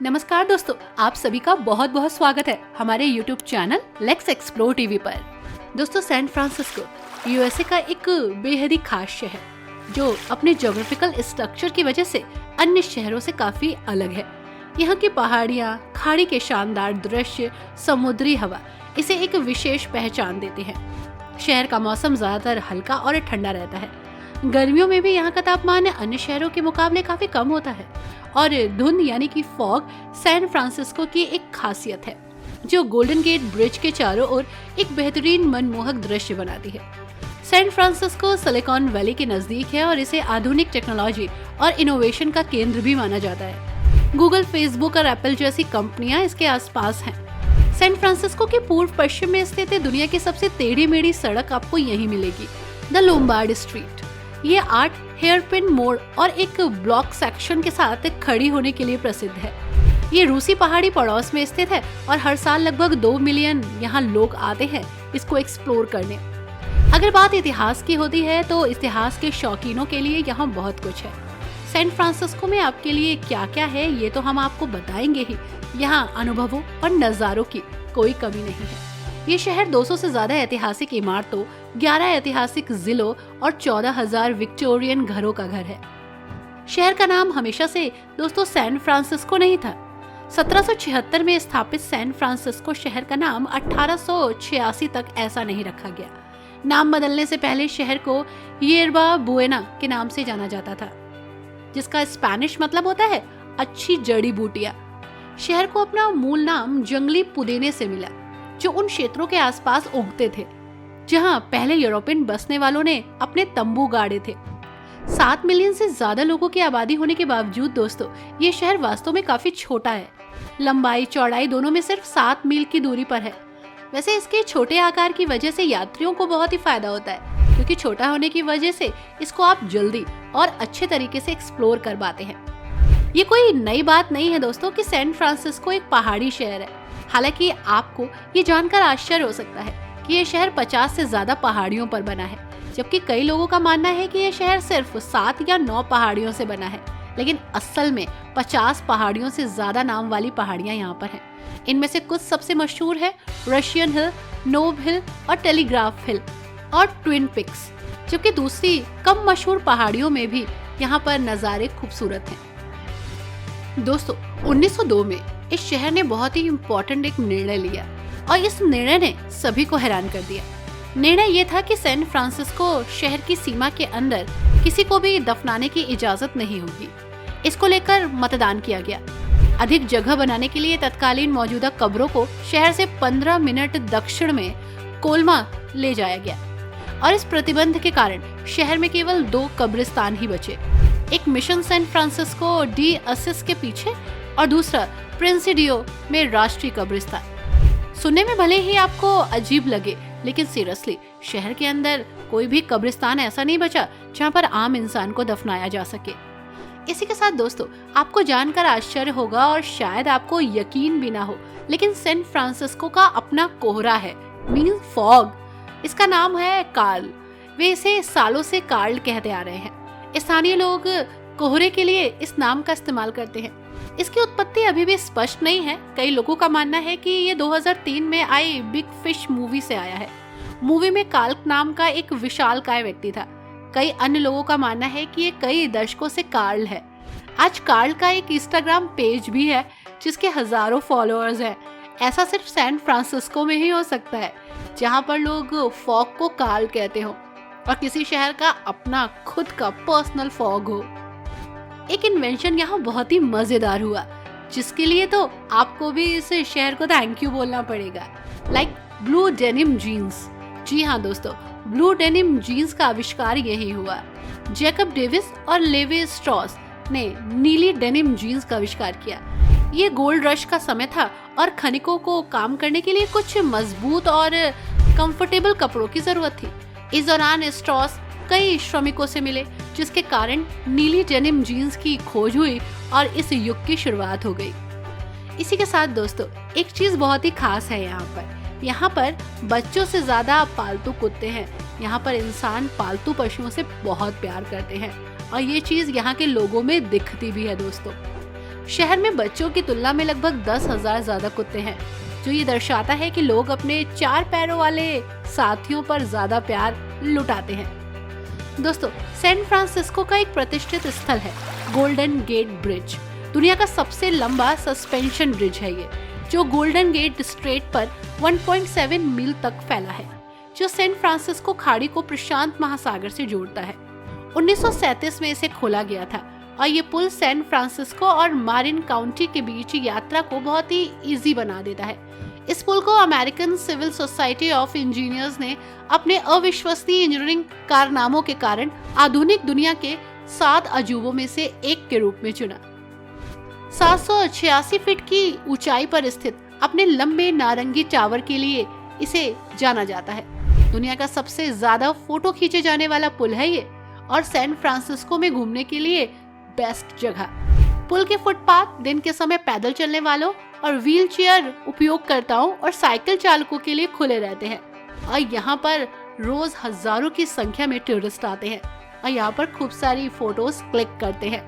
नमस्कार दोस्तों, आप सभी का बहुत बहुत स्वागत है हमारे YouTube channel let's explore TV पर। दोस्तों, सैन फ्रांसिस्को यूएसए का एक बेहद ही खास शहर जो अपने ज्योग्राफिकल स्ट्रक्चर की वजह से अन्य शहरों से काफी अलग है। यहाँ की पहाड़ियाँ, खाड़ी के शानदार दृश्य, समुद्री हवा इसे एक विशेष पहचान देते हैं। शहर का मौसम ज्यादातर हल्का और ठंडा रहता है। गर्मियों में भी यहाँ का तापमान अन्य शहरों के मुकाबले काफी कम होता है और धुंध यानी कि फॉग सैन फ्रांसिस्को की एक खासियत है जो गोल्डन गेट ब्रिज के चारों ओर एक बेहतरीन मनमोहक दृश्य बनाती है। सैन फ्रांसिस्को सिलिकॉन वैली के नजदीक है और इसे आधुनिक टेक्नोलॉजी और इनोवेशन का केंद्र भी माना जाता है। गूगल, फेसबुक और एप्पल जैसी कंपनियां इसके आसपास हैं। सैन फ्रांसिस्को के पूर्व पश्चिम में स्थित दुनिया की सबसे टेढ़ी मेढ़ी सड़क आपको यहीं मिलेगी, द लोम्बार्ड स्ट्रीट। ये 8 हेयरपिन मोड़ और एक ब्लॉक सेक्शन के साथ खड़ी होने के लिए प्रसिद्ध है। ये रूसी पहाड़ी पड़ोस में स्थित है और हर साल लगभग 2 मिलियन यहाँ लोग आते हैं इसको एक्सप्लोर करने। अगर बात इतिहास की होती है तो इतिहास के शौकीनों के लिए यहाँ बहुत कुछ है। सैन फ्रांसिस्को में आपके लिए क्या क्या है ये तो हम आपको बताएंगे ही। यहाँ अनुभवों और नजारों की कोई कमी नहीं है। ये शहर 200 से ज्यादा ऐतिहासिक इमारतों, 11 ऐतिहासिक जिलों और 14,000 विक्टोरियन घरों का घर है। शहर का नाम हमेशा से दोस्तों सैन फ्रांसिस्को नहीं था। 1776 में स्थापित सैन फ्रांसिस्को शहर का नाम 1886 तक ऐसा नहीं रखा गया। नाम बदलने से पहले शहर को येरबा बुएना के नाम से जाना जाता था, जिसका स्पेनिश मतलब होता है अच्छी जड़ी बूटियां। शहर को अपना मूल नाम जंगली पुदीने से मिला जो उन क्षेत्रों के आसपास उगते थे जहां पहले यूरोपियन बसने वालों ने अपने तंबू गाड़े थे। 7 मिलियन से ज्यादा लोगों की आबादी होने के बावजूद दोस्तों ये शहर वास्तव में काफी छोटा है। लंबाई चौड़ाई दोनों में सिर्फ 7 मील की दूरी पर है। वैसे इसके छोटे आकार की वजह से यात्रियों को बहुत ही फायदा होता है, क्योंकि छोटा होने की वजह से इसको आप जल्दी और अच्छे तरीके से एक्सप्लोर कर पाते हैं। ये कोई नई बात नहीं है दोस्तों कि सैन फ्रांसिस्को एक पहाड़ी शहर है। हालांकि आपको ये जानकर आश्चर्य हो सकता है कि ये शहर 50 से ज्यादा पहाड़ियों पर बना है, जबकि कई लोगों का मानना है कि ये शहर सिर्फ 7 या 9 पहाड़ियों से बना है। लेकिन असल में 50 पहाड़ियों से ज्यादा नाम वाली पहाड़ियां यहाँ पर हैं। इनमें से कुछ सबसे मशहूर है रशियन हिल, नोब हिल और टेलीग्राफ हिल और ट्विन पिक्स, जबकि दूसरी कम मशहूर पहाड़ियों में भी यहाँ पर नज़ारे खूबसूरत हैं। दोस्तों, 1902 में इस शहर ने बहुत ही इम्पोर्टेंट एक निर्णय लिया और इस निर्णय ने सभी को हैरान कर दिया। निर्णय ये था कि सैन फ्रांसिस्को शहर की सीमा के अंदर किसी को भी दफनाने की इजाजत नहीं होगी। इसको लेकर मतदान किया गया। अधिक जगह बनाने के लिए तत्कालीन मौजूदा कब्रों को शहर से 15 मिनट दक्षिण में कोल्मा ले जाया गया और इस प्रतिबंध के कारण शहर में केवल 2 कब्रिस्तान ही बचे। एक मिशन सैन फ्रांसिस्को डी असिस के पीछे और दूसरा प्रिंसिडियो में राष्ट्रीय कब्रिस्तान। सुनने में भले ही आपको अजीब लगे, लेकिन सीरियसली शहर के अंदर कोई भी कब्रिस्तान ऐसा नहीं बचा जहां पर आम इंसान को दफनाया जा सके। इसी के साथ दोस्तों आपको जानकर आश्चर्य होगा और शायद आपको यकीन भी ना हो, लेकिन सैन फ्रांसिस्को का अपना कोहरा है, मीन फॉग। इसका नाम है कार्ल। वे इसे सालों से कार्ल कहते आ रहे हैं। स्थानीय लोग कोहरे के लिए इस नाम का इस्तेमाल करते हैं। इसकी उत्पत्ति अभी भी स्पष्ट नहीं है। कई लोगों का मानना है कि ये 2003 में आई बिग फिश मूवी से आया है। मूवी में कार्ल नाम का एक विशालकाय व्यक्ति था। कई अन्य लोगों का मानना है कि ये कई दशकों से कार्ल है। आज कार्ल का एक इंस्टाग्राम पेज भी है जिसके हजारों फॉलोअर्स हैं। ऐसा सिर्फ सैन फ्रांसिस्को में ही हो सकता है जहाँ पर लोग फॉग को कार्ल कहते हो और किसी शहर का अपना खुद का पर्सनल फॉग हो। एक इन्वेंशन यहाँ बहुत ही मजेदार हुआ जिसके लिए तो आपको भी इस शहर को थैंक यू बोलना पड़ेगा, लाइक ब्लू डेनिम जीन्स। जी हाँ दोस्तों, ब्लू डेनिम जीन्स का आविष्कार यही हुआ। जैकब डेविस और लेवी स्ट्रॉस ने नीली डेनिम जीन्स का आविष्कार किया। ये गोल्ड रश का समय था और खनिकों को काम करने के लिए कुछ मजबूत और कंफर्टेबल कपड़ों की जरूरत थी। इस दौरान स्ट्रॉस कई श्रमिकों से मिले जिसके कारण नीली डेनिम जीन्स की खोज हुई और इस युग की शुरुआत हो गई। इसी के साथ दोस्तों एक चीज बहुत ही खास है यहाँ पर बच्चों से ज्यादा पालतू कुत्ते हैं। यहाँ पर इंसान पालतू पशुओं से बहुत प्यार करते हैं और ये चीज यहाँ के लोगों में दिखती भी है दोस्तों। शहर में बच्चों की तुलना में लगभग 10,000 ज्यादा कुत्ते हैं, जो ये दर्शाता है कि लोग अपने 4 पैरों वाले साथियों पर ज्यादा प्यार लुटाते हैं। दोस्तों, सैन फ्रांसिस्को का एक प्रतिष्ठित स्थल है गोल्डन गेट ब्रिज। दुनिया का सबसे लंबा सस्पेंशन ब्रिज है ये, जो गोल्डन गेट स्ट्रेट पर 1.7 मील तक फैला है, जो सैन फ्रांसिस्को खाड़ी को प्रशांत महासागर से जोड़ता है। 1937 में इसे खोला गया था और ये पुल सैन फ्रांसिस्को और मारिन काउंटी के बीच यात्रा को बहुत ही इजी बना देता है। इस पुल को American civil society of engineers ने अपने अविश्वसनीय इंजीनियरिंग कारनामों के कारण आधुनिक दुनिया के 7 अजूबों में से एक के रूप में चुना। 786 फीट की ऊंचाई पर स्थित अपने लंबे नारंगी टावर के लिए इसे जाना जाता है। दुनिया का सबसे ज्यादा फोटो खींचे जाने वाला पुल है ये, और सैन फ्रांसिस्को में घूमने के लिए बेस्ट जगह। पुल के फुटपाथ दिन के समय पैदल चलने वालों और व्हीलचेयर उपयोगकर्ताओं और साइकिल चालकों के लिए खुले रहते हैं, और यहाँ पर रोज हजारों की संख्या में टूरिस्ट आते हैं और यहाँ पर खूब सारी फोटोज क्लिक करते हैं।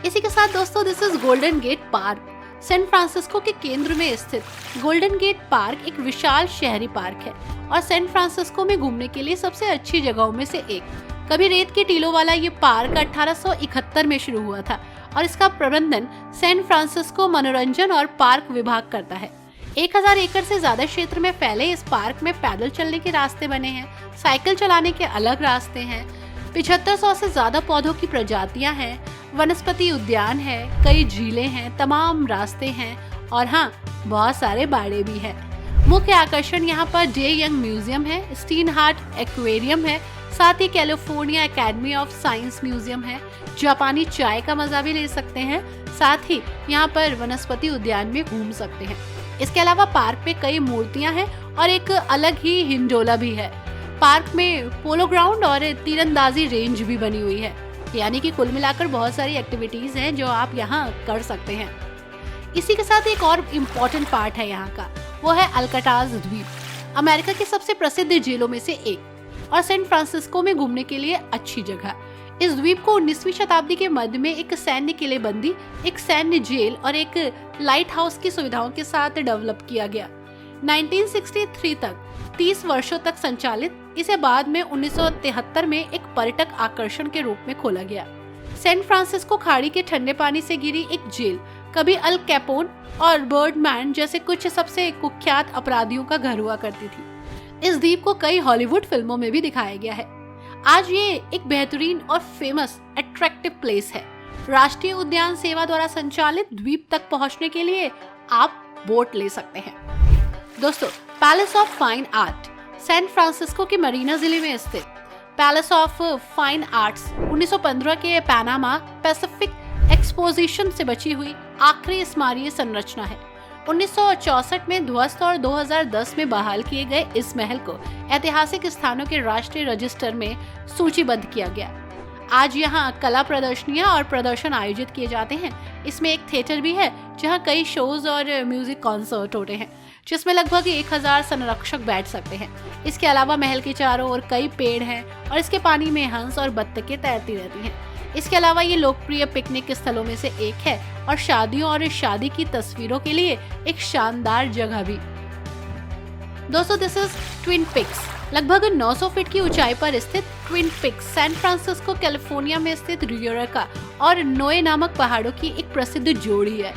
इसी के साथ दोस्तों, this is Golden Gate Park. San Francisco के केंद्र में स्थित गोल्डन गेट पार्क एक विशाल शहरी पार्क है और सैन फ्रांसिस्को में घूमने के लिए सबसे अच्छी जगहों में से एक। कभी रेत की टीलों वाला ये पार्क 1871 में शुरू हुआ था और इसका प्रबंधन सैन फ्रांसिस्को मनोरंजन और पार्क विभाग करता है। 1000 एकड़ से ज्यादा क्षेत्र में फैले इस पार्क में पैदल चलने के रास्ते बने हैं, साइकिल चलाने के अलग रास्ते हैं, 7500 से ज्यादा पौधों की प्रजातियां हैं, वनस्पति उद्यान है, कई झीलें हैं, तमाम रास्ते हैं और हाँ, बहुत सारे बाड़े भी हैं। मुख्य आकर्षण यहाँ पर डे यंग म्यूजियम है, स्टीन हार्ट एक्वेरियम है, साथ ही California Academy of Science museum है, जापानी चाय का मजा भी ले सकते हैं, साथ ही यहाँ पर वनस्पति उद्यान में घूम सकते हैं। इसके अलावा पार्क में कई मूर्तियां हैं और एक अलग ही हिंडोला भी है। पार्क में पोलो ग्राउंड और तीरंदाजी रेंज भी बनी हुई है, यानी कि कुल मिलाकर बहुत सारी एक्टिविटीज हैं जो आप यहाँ कर सकते हैं। इसी के साथ एक और इम्पोर्टेंट पार्ट है यहाँ का, वो है अल्काटाज द्वीप, अमेरिका की सबसे प्रसिद्ध जेलों में से एक और सैन फ्रांसिस्को में घूमने के लिए अच्छी जगह। इस द्वीप को 19वीं शताब्दी के मध्य में एक सैन्य किलेबंदी, एक सैन्य जेल और एक लाइट हाउस की सुविधाओं के साथ डेवलप किया गया। 1963 तक 30 वर्षों तक संचालित, इसे बाद में 1973 में एक पर्यटक आकर्षण के रूप में खोला गया। सैन फ्रांसिस्को खाड़ी के ठंडे पानी से घिरी एक जेल कभी अल कैपोन और बर्डमैन जैसे कुछ सबसे कुख्यात अपराधियों का घर हुआ करती थी। इस द्वीप को कई हॉलीवुड फिल्मों में भी दिखाया गया है। आज ये एक बेहतरीन और फेमस अट्रैक्टिव प्लेस है। राष्ट्रीय उद्यान सेवा द्वारा संचालित द्वीप तक पहुंचने के लिए आप बोट ले सकते हैं। दोस्तों, palace of fine art, San Francisco के मरीना जिले में स्थित पैलेस ऑफ फाइन आर्ट्स 1915 के पैनामा पैसिफिक एक्सपोजिशन से बची हुई आखिरी स्मारकीय संरचना है। 1964 में ध्वस्त और 2010 में बहाल किए गए इस महल को ऐतिहासिक स्थानों के राष्ट्रीय रजिस्टर में सूचीबद्ध किया गया। आज यहाँ कला प्रदर्शनियां और प्रदर्शन आयोजित किए जाते हैं। इसमें एक थिएटर भी है जहाँ कई शोज और म्यूजिक कॉन्सर्ट होते हैं, जिसमें लगभग 1000 संरक्षक बैठ सकते हैं। इसके अलावा महल के चारों ओर कई पेड़ हैं और इसके पानी में हंस और बत्तखें तैरती रहती हैं। इसके अलावा ये लोकप्रिय पिकनिक स्थलों में से एक है और शादियों और शादी की तस्वीरों के लिए एक शानदार जगह भी। दोस्तों, दिस इज ट्विन पिक्स, लगभग 900 फीट की ऊंचाई पर स्थित twin peaks San Francisco California में स्थित यूरेका और नोए नामक पहाड़ों की एक प्रसिद्ध जोड़ी है।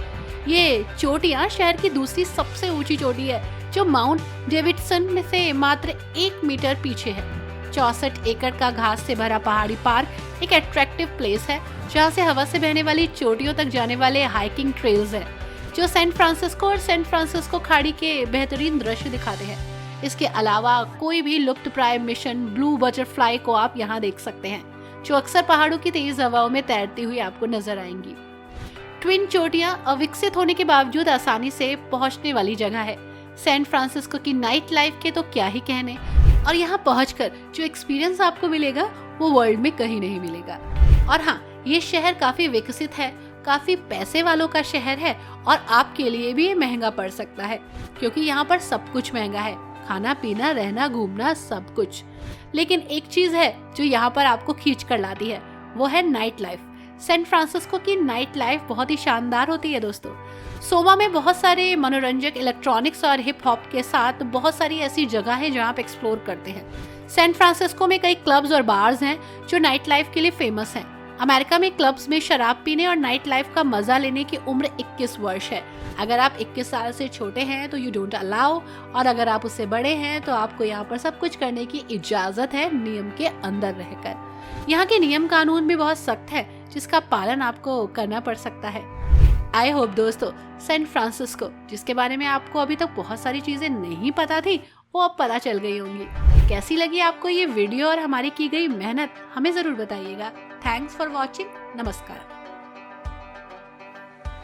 ये चोटियां शहर की दूसरी सबसे ऊंची चोटी है, जो माउंट डेविडसन से मात्र 1 मीटर पीछे है। 64 एकड़ का घास से भरा पहाड़ी पार्क एक अट्रैक्टिव प्लेस है, जहां से हवा से बहने वाली चोटियों तक जाने वाले हाइकिंग ट्रेल्स हैं, जो सैन फ्रांसिस्को और सैन फ्रांसिस्को खाड़ी के बेहतरीन दृश्य दिखाते हैं। इसके अलावा कोई भी लुप्तप्राय मिशन ब्लू बटरफ्लाई को आप यहाँ देख सकते हैं, जो अक्सर पहाड़ों की तेज हवाओं में तैरती हुई आपको नजर आएंगी। ट्विन चोटियां अविकसित होने के बावजूद आसानी से पहुंचने वाली जगह है। सैन फ्रांसिस्को की नाइट लाइफ के तो क्या ही कहने, और यहाँ पहुंचकर जो एक्सपीरियंस आपको मिलेगा वो वर्ल्ड में कहीं नहीं मिलेगा। और हाँ, ये शहर काफी विकसित है, काफी पैसे वालों का शहर है और आपके लिए भी महंगा पड़ सकता है, क्योंकि यहाँ पर सब कुछ महंगा है, खाना पीना रहना घूमना सब कुछ। लेकिन एक चीज है जो यहाँ पर आपको खींच कर लाती है, वो है नाइट लाइफ। सैन फ्रांसिस्को की नाइट लाइफ बहुत ही शानदार होती है दोस्तों। सोमा में बहुत सारे मनोरंजक इलेक्ट्रॉनिक्स और हिप हॉप के साथ बहुत सारी ऐसी जगह है जहाँ आप एक्सप्लोर करते हैं। सैन फ्रांसिस्को में कई क्लब्स और बार्स हैं जो नाइट लाइफ के लिए फेमस हैं। अमेरिका में क्लब्स में शराब पीने और नाइट लाइफ का मजा लेने की उम्र 21 वर्ष है। अगर आप 21 साल से छोटे हैं तो यू डोंट अलाउ, और अगर आप उससे बड़े हैं तो आपको यहाँ पर सब कुछ करने की इजाजत है, नियम के अंदर रहकर। यहाँ के नियम कानून भी बहुत सख्त है जिसका पालन आपको करना पड़ सकता है। आई होप दोस्तों सैन फ्रांसिस्को, जिसके बारे में आपको अभी तक बहुत सारी चीजें नहीं पता थी, वो अब पता चल गई होंगी। कैसी लगी आपको ये वीडियो और हमारी की गई मेहनत, हमें जरूर बताइएगा। Thanks for watching. नमस्कार।